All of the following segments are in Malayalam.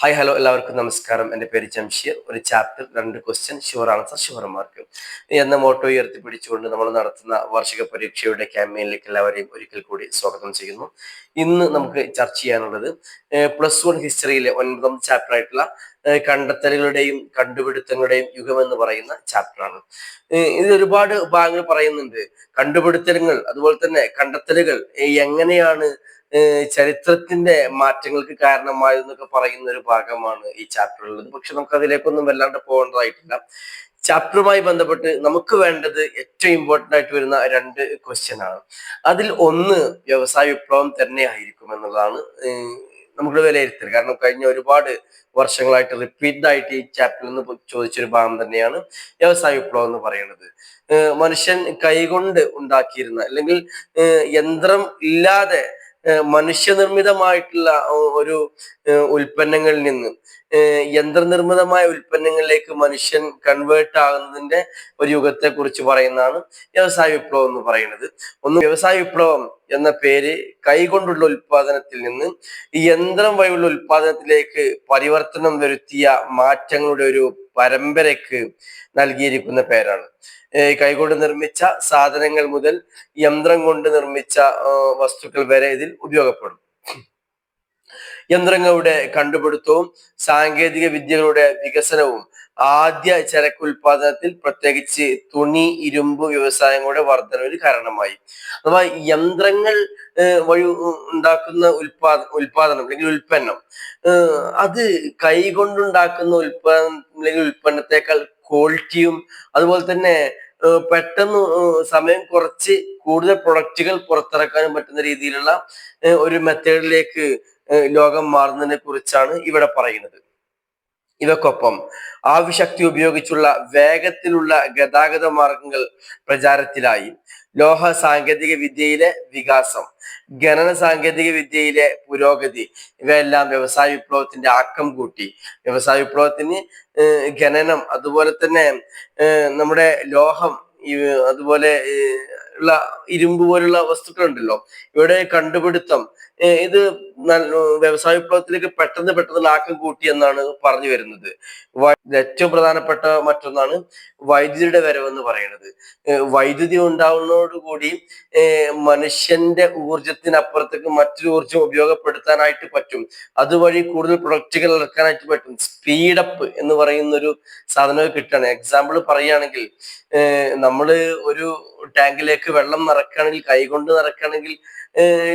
ഹായ് ഹലോ എല്ലാവർക്കും നമസ്കാരം. എൻ്റെ പേര് ജംഷീർ. ഒരു chapter 2 question sure answer sure mark എന്ന മോട്ടോ ഉയർത്തിപ്പിടിച്ചുകൊണ്ട് നമ്മൾ നടത്തുന്ന വാർഷിക പരീക്ഷയുടെ ക്യാമ്പയിനിലേക്ക് എല്ലാവരെയും ഒരിക്കൽ കൂടി സ്വാഗതം ചെയ്യുന്നു. ഇന്ന് നമുക്ക് ചർച്ച ചെയ്യാനുള്ളത് +1 ഹിസ്റ്ററിയിലെ 9ാം ചാപ്റ്റർ ആയിട്ടുള്ള കണ്ടെത്തലുകളുടെയും കണ്ടുപിടുത്തങ്ങളുടെയും യുഗം എന്ന് പറയുന്ന ചാപ്റ്ററാണ്. ഇതിൽ ഒരുപാട് ഭാഗങ്ങൾ പറയുന്നുണ്ട്. കണ്ടുപിടുത്തങ്ങൾ അതുപോലെ തന്നെ കണ്ടെത്തലുകൾ എങ്ങനെയാണ് ചരിത്രത്തിന്റെ മാറ്റങ്ങൾക്ക് കാരണമായെന്നൊക്കെ പറയുന്ന ഒരു ഭാഗമാണ് ഈ ചാപ്റ്ററിലുള്ളത്. പക്ഷെ നമുക്ക് അതിലേക്കൊന്നും വല്ലാണ്ട് പോകേണ്ടതായിട്ടില്ല. ചാപ്റ്ററുമായി ബന്ധപ്പെട്ട് നമുക്ക് വേണ്ടത് ഏറ്റവും ഇമ്പോർട്ടൻ്റ് ആയിട്ട് വരുന്ന 2 ക്വസ്റ്റ്യൻ ആണ്. അതിൽ ഒന്ന് വ്യവസായ വിപ്ലവം തന്നെ ആയിരിക്കും എന്നുള്ളതാണ് നമുക്ക് വിലയിരുത്തൽ. കാരണം കഴിഞ്ഞ ഒരുപാട് വർഷങ്ങളായിട്ട് റിപ്പീറ്റഡ് ആയിട്ട് ഈ ചാപ്റ്ററിൽ നിന്ന് ചോദിച്ചൊരു ഭാഗം തന്നെയാണ് വ്യവസായ വിപ്ലവം എന്ന് പറയുന്നത്. മനുഷ്യൻ കൈകൊണ്ട് ഉണ്ടാക്കിയിരുന്ന അല്ലെങ്കിൽ യന്ത്രം ഇല്ലാതെ മനുഷ്യനിർമ്മിതമായിട്ടുള്ള ഒരു ഉൽപ്പന്നങ്ങളിൽ നിന്ന് യന്ത്രനിർമ്മിതമായ ഉൽപ്പന്നങ്ങളിലേക്ക് മനുഷ്യൻ കൺവേർട്ട് ആകുന്നതിന്റെ ഒരു യുഗത്തെ കുറിച്ച് പറയുന്നതാണ് വ്യവസായ വിപ്ലവം എന്ന് പറയുന്നത്. വ്യവസായ വിപ്ലവം എന്ന പേര് കൈകൊണ്ടുള്ള ഉൽപാദനത്തിൽ നിന്ന് യന്ത്രം വഴിയുള്ള ഉൽപാദനത്തിലേക്ക് പരിവർത്തനം വരുത്തിയ മാറ്റങ്ങളുടെ ഒരു പരമ്പരയ്ക്ക് നൽകിയിരിക്കുന്ന പേരാണ്. കൈകൊണ്ട് നിർമ്മിച്ച സാധനങ്ങൾ മുതൽ യന്ത്രം കൊണ്ട് നിർമ്മിച്ച വസ്തുക്കൾ വരെ ഇതിൽ ഉപയോഗപ്പെടും. യന്ത്രങ്ങളുടെ കണ്ടുപിടുത്തവും സാങ്കേതിക വിദ്യകളുടെ വികസനവും ആദ്യ ചരക്ക് ഉൽപാദനത്തിൽ പ്രത്യേകിച്ച് തുണി, ഇരുമ്പ് വ്യവസായങ്ങളുടെ വർധനവിന് കാരണമായി. അഥവാ യന്ത്രങ്ങൾ വഴി ഉണ്ടാക്കുന്ന ഉൽപാദനം അല്ലെങ്കിൽ ഉൽപ്പന്നം അത് കൈകൊണ്ടുണ്ടാക്കുന്ന ഉൽപാദനം അല്ലെങ്കിൽ ഉൽപ്പന്നത്തെക്കാൾ ക്വാളിറ്റിയും അതുപോലെ തന്നെ പെട്ടെന്ന് സമയം കുറച്ച് കൂടുതൽ പ്രൊഡക്റ്റുകൾ പുറത്തിറക്കാനും പറ്റുന്ന രീതിയിലുള്ള ഒരു മെത്തേഡിലേക്ക് ലോകം മാറുന്നതിനെ കുറിച്ചാണ് ഇവിടെ പറയുന്നത്. ഇവക്കൊപ്പം ആവിശക്തി ഉപയോഗിച്ചുള്ള വേഗത്തിലുള്ള ഗതാഗത മാർഗങ്ങൾ പ്രചാരത്തിലായി. ലോഹ സാങ്കേതിക വിദ്യയിലെ വികാസം, ഖനന സാങ്കേതിക വിദ്യയിലെ പുരോഗതി ഇവയെല്ലാം വ്യവസായ വിപ്ലവത്തിന്റെ ആക്കം കൂട്ടി. വ്യവസായ വിപ്ലവത്തിന് ഖനനം അതുപോലെ തന്നെ നമ്മുടെ ലോഹം അതുപോലെ ഉള്ള ഇരുമ്പ് പോലുള്ള വസ്തുക്കളുണ്ടല്ലോ, ഇവിടെ കണ്ടുപിടുത്തം ഇത് വ്യവസായ വിപ്ലവത്തിലേക്ക് പെട്ടെന്ന് ആക്കം കൂട്ടി എന്നാണ് പറഞ്ഞു വരുന്നത്. ഏറ്റവും പ്രധാനപ്പെട്ട മറ്റൊന്നാണ് വൈദ്യുതിയുടെ വരവെന്ന് പറയുന്നത്. വൈദ്യുതി ഉണ്ടാവുന്നതോടുകൂടി മനുഷ്യന്റെ ഊർജത്തിനപ്പുറത്തേക്ക് മറ്റൊരു ഊർജം ഉപയോഗപ്പെടുത്താനായിട്ട് പറ്റും. അതുവഴി കൂടുതൽ പ്രൊഡക്റ്റുകൾ ഇറക്കാനായിട്ട് പറ്റും. സ്പീഡപ്പ് എന്ന് പറയുന്ന ഒരു സാധനം കിട്ടുകയാണ്. എക്സാമ്പിൾ പറയുകയാണെങ്കിൽ നമ്മള് ഒരു ടാങ്കിലേക്ക് വെള്ളം നിറക്കുകയാണെങ്കിൽ, കൈകൊണ്ട് നിറക്കുകയാണെങ്കിൽ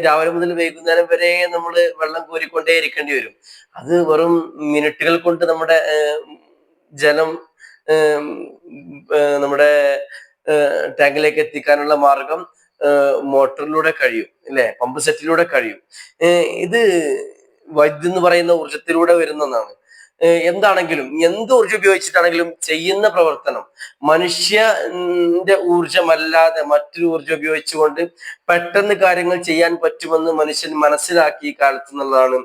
രാവിലെ മുതൽ വൈകുന്നേരം വരെ നമ്മൾ വെള്ളം കോരിക്കൊണ്ടേ ഇരിക്കേണ്ടി വരും. അത് വെറും മിനിറ്റുകൾ കൊണ്ട് നമ്മുടെ ജലം നമ്മുടെ ടാങ്കിലേക്ക് എത്തിക്കാനുള്ള മാർഗം മോട്ടറിലൂടെ കഴിയും, അല്ലെ, പമ്പ് സെറ്റിലൂടെ കഴിയും. ഇത് വൈദ്യുതി എന്ന് പറയുന്ന ഊർജത്തിലൂടെ വരുന്നതാണ്. എന്താണെങ്കിലും എന്ത് ഊർജം ഉപയോഗിച്ചിട്ടാണെങ്കിലും ചെയ്യുന്ന പ്രവർത്തനം മനുഷ്യന്റെ ഊർജമല്ലാതെ മറ്റൊരു ഊർജം ഉപയോഗിച്ചുകൊണ്ട് പെട്ടെന്ന് കാര്യങ്ങൾ ചെയ്യാൻ പറ്റുമെന്ന് മനുഷ്യൻ മനസ്സിലാക്കി ഈ കാലത്ത് എന്നുള്ളതാണ്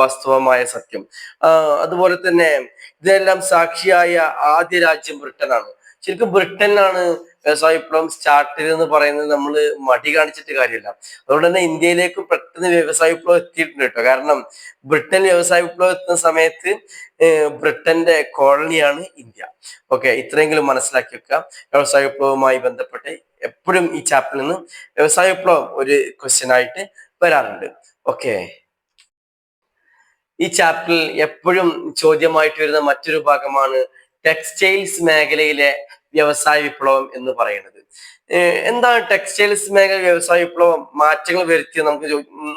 വാസ്തവമായ സത്യം. അതുപോലെ തന്നെ ഇതെല്ലാം സാക്ഷിയായ ആദ്യ രാജ്യം ബ്രിട്ടനാണ്. ശരിക്കും ബ്രിട്ടനിലാണ് വ്യവസായ വിപ്ലവം സ്റ്റാർട്ട് ചെയ്തെന്ന് പറയുന്നത് നമ്മൾ മടി കാണിച്ചിട്ട് കാര്യമില്ല. അതുകൊണ്ട് തന്നെ ഇന്ത്യയിലേക്കും പെട്ടെന്ന് വ്യവസായ വിപ്ലവം എത്തിയിട്ടുണ്ട് കേട്ടോ. കാരണം ബ്രിട്ടൻ വ്യവസായ വിപ്ലവം എത്തുന്ന സമയത്ത് ബ്രിട്ടന്റെ കോളനിയാണ് ഇന്ത്യ. ഓക്കെ, ഇത്രയെങ്കിലും മനസ്സിലാക്കി വെക്കുക. വ്യവസായ വിപ്ലവവുമായി ബന്ധപ്പെട്ട് എപ്പോഴും ഈ ചാപ്റ്ററിൽ നിന്ന് വ്യവസായ വിപ്ലവം ഒരു ക്വസ്റ്റ്യൻ ആയിട്ട് വരാറുണ്ട്. ഓക്കെ, ഈ ചാപ്റ്ററിൽ എപ്പോഴും ചോദ്യമായിട്ട് വരുന്ന മറ്റൊരു ഭാഗമാണ് ടെക്സ്റ്റൈൽസ് മേഖലയിലെ വ്യവസായ വിപ്ലവം എന്ന് പറയുന്നത്. എന്താണ് ടെക്സ്റ്റൈൽസ് മേഖല വ്യവസായ വിപ്ലവം മാറ്റങ്ങൾ വരുത്തിയത് നമുക്ക്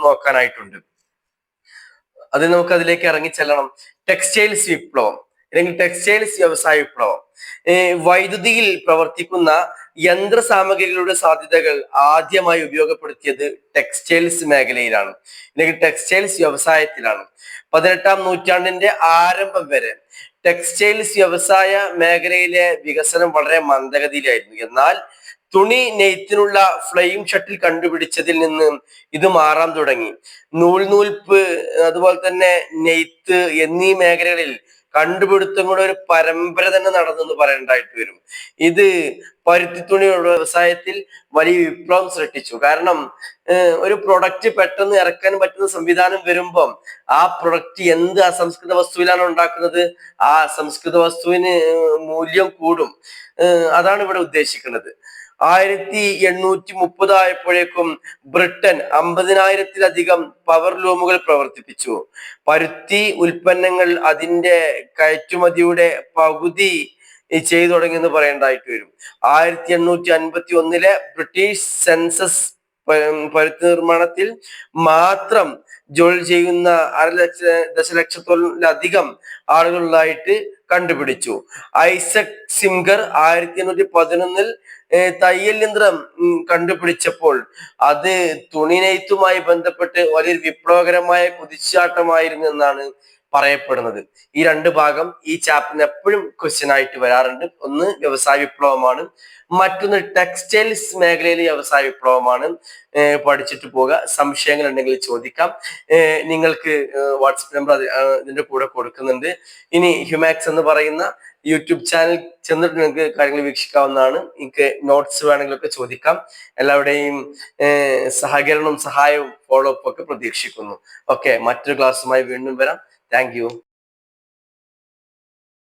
നോക്കാനായിട്ടുണ്ട്. അത് നമുക്ക് അതിലേക്ക് ഇറങ്ങിച്ചെല്ലണം. ടെക്സ്റ്റൈൽസ് വിപ്ലവം അല്ലെങ്കിൽ ടെക്സ്റ്റൈൽസ് വ്യവസായ വിപ്ലവം വൈദ്യുതിയിൽ പ്രവർത്തിക്കുന്ന യന്ത്ര സാമഗ്രികളുടെ സാധ്യതകൾ ആദ്യമായി ഉപയോഗപ്പെടുത്തിയത് ടെക്സ്റ്റൈൽസ് മേഖലയിലാണ്, അല്ലെങ്കിൽ ടെക്സ്റ്റൈൽസ് വ്യവസായത്തിലാണ്. 18ാം നൂറ്റാണ്ടിന്റെ ആരംഭം വരെ ടെക്സ്റ്റൈൽസ് വ്യവസായ മേഖലയിലെ വികസനം വളരെ മന്ദഗതിയിലായിരുന്നു. എന്നാൽ തുണി നെയ്ത്തിനുള്ള ഫ്ലെയിം ഷട്ടിൽ കണ്ടുപിടിച്ചതിൽ നിന്ന് ഇത് മാറാൻ തുടങ്ങി. നൂൽപ്പ് അതുപോലെ തന്നെ നെയ്ത്ത് എന്നീ മേഖലകളിൽ കണ്ടുപിടുത്തങ്ങളുടെ ഒരു പരമ്പര തന്നെ നടന്നെന്ന് പറയേണ്ടതായിട്ട് വരും. ഇത് പരുത്തിത്തുണി വ്യവസായത്തിൽ വലിയ വിപ്ലവം സൃഷ്ടിച്ചു. കാരണം ഒരു പ്രൊഡക്റ്റ് പെട്ടെന്ന് ഇറക്കാൻ പറ്റുന്ന സംവിധാനം വരുമ്പം ആ പ്രൊഡക്റ്റ് എന്ത് അസംസ്കൃത വസ്തുവിലാണ് ഉണ്ടാക്കുന്നത്, ആ അസംസ്കൃത വസ്തുവിന് മൂല്യം കൂടും. അതാണ് ഇവിടെ ഉദ്ദേശിക്കുന്നത്. 1830 ആയപ്പോഴേക്കും ബ്രിട്ടൻ 50,000-ലധികം പവർ ലൂമുകൾ പ്രവർത്തിപ്പിച്ചു. പരുത്തി ഉൽപ്പന്നങ്ങൾ അതിന്റെ കയറ്റുമതിയുടെ പകുതി ചെയ്തു തുടങ്ങിയെന്ന് പറയേണ്ടതായിട്ട് വരും. 1851 ബ്രിട്ടീഷ് സെൻസസ് പരുത്തി നിർമ്മാണത്തിൽ മാത്രം ജോലി ചെയ്യുന്ന 1,00,000 ആളുകളിലായിട്ട് കണ്ടുപിടിച്ചു. ഐസക് സിംഗർ 1811 തയ്യൽ യന്ത്രം കണ്ടുപിടിച്ചപ്പോൾ അത് തുണി നെയ്ത്തുമായി ബന്ധപ്പെട്ട് വലിയൊരു വിപ്ലവകരമായ കുതിച്ചാട്ടമായിരുന്നു എന്നാണ് പറയപ്പെടുന്നത്. ഈ രണ്ട് ഭാഗം ഈ ചാപ്റ്ററിന് എപ്പോഴും ക്വസ്റ്റ്യൻ ആയിട്ട് വരാറുണ്ട്. ഒന്ന് വ്യവസായ വിപ്ലവമാണ്, മറ്റൊന്ന് ടെക്സ്റ്റൈൽസ് മേഖലയിലെ വ്യവസായ വിപ്ലവമാണ്. പഠിച്ചിട്ട് പോകുക. സംശയങ്ങൾ ഉണ്ടെങ്കിൽ ചോദിക്കാം. നിങ്ങൾക്ക് വാട്സപ്പ് നമ്പർ ഇതിന്റെ കൂടെ കൊടുക്കുന്നുണ്ട്. ഇനി ഹ്യൂമാക്സ് എന്ന് പറയുന്ന യൂട്യൂബ് ചാനൽ ചെന്നിട്ട് നിങ്ങൾക്ക് കാര്യങ്ങൾ വീക്ഷിക്കാവുന്നതാണ്. നിങ്ങൾക്ക് നോട്ട്സ് വേണമെങ്കിലൊക്കെ ചോദിക്കാം. എല്ലാവരുടെയും സഹകരണവും സഹായവും ഫോളോ അപ്പ് ഒക്കെ പ്രതീക്ഷിക്കുന്നു. ഓക്കെ, മറ്റൊരു ക്ലാസ്സുമായി വീണ്ടും വരാം. Thank you.